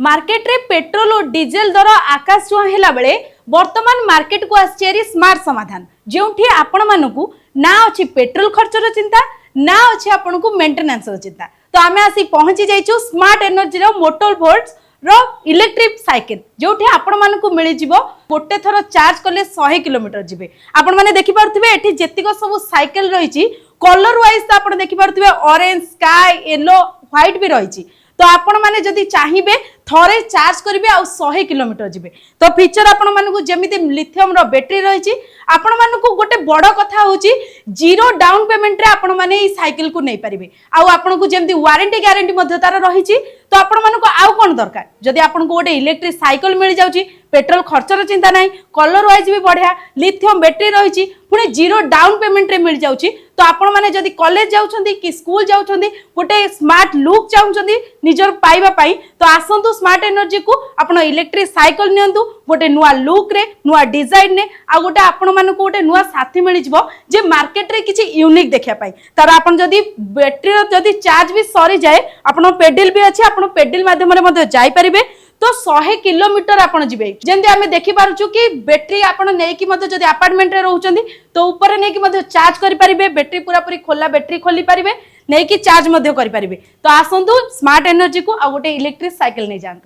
Market रे petrol और diesel दर आकाश छुआ हेला बेले वर्तमान मार्केट को आसी स्मार्ट समाधान जोठी आपण मानकू ना अच्छी पेट्रोल खर्चर चिंता ना अच्छी आपण को मेंटेनेंस चिंता। तो आम आसी पहुंची जाइछु स्मार्ट एनर्जी रो मोटर वोल्ट्स रो इलेक्ट्रिक साइकिल जोठी आपण मानकू मिली जिवो गोटे थर चार्ज कले 100 किलोमीटर जिवे। आपण माने देखि पारुथिबे एठी जेतिक सब साइकिल रहिछि कलर वाइज तो आपण देखि पारुथिबे ऑरेंज स्काई येलो व्हाइट भी रहिछि। तो आपण माने जदि चाहिबे थरे चार्ज करिवे आ 100 किलोमीटर जिवे। तो फीचर आपण मानकू जेमिति लिथियम रो बैटरी रहिछि आपण मानकू गोटे बड़ कथा होछि जीरो डाउन पेमेंट रे आपण माने ई साइकिल को नै परिबे आ आपण को जेमिति वारंटी गारंटी मध्ये तार रहिछि। तो आपण मानकू आउ कोन दरकार जदि आपण को गोटे इलेक्ट्रिक साइकिल मिल जाउछि पेट्रोल खर्चर चिंता नाही कलर वाइज भी बढ़िया लिथियम बैटरी रहिछि पुणे जीरो डाउन पेमेंट रे मिल जाउछि। तो आपण माने जदि कॉलेज जाउछंती कि स्कूल जाउछंती गोटे स्मार्ट लुक चाहुछंती निजर पाइबा पाई तो आसंतु स्मार्ट एनर्जी को आपण इलेक्ट्रिक साइकिल नियंतु गोटे नुआ लुक रे नुआ डिजाइन ने आ गोटे आपण मानकू गोटे नुआ साथी मिल जिवो जे मार्केट रे किछि यूनिक देखिया पाई। तार आपण जदि बैटरी जदि चार्ज भी सरी जाए आपण पेडल भी अछि आपण पेडल माध्यम रे मध्ये जाई परिबे। तो 100 किलोमीटर आपण जिवे जेंति आमे देखि पारुछु कि बैटरी आपण नै कि मध्ये जदि अपार्टमेंट रे रहउचंदी तो ऊपर नै कि मध्ये चार्ज करि परिबे बैटरी पूरा पूरी खोला बैटरी खोली परिबे नै कि चार्ज मध्ये करि परिबे। तो आसंतु स्मार्ट एनर्जी को आ गोटे इलेक्ट्रिक साइकिल नै जान।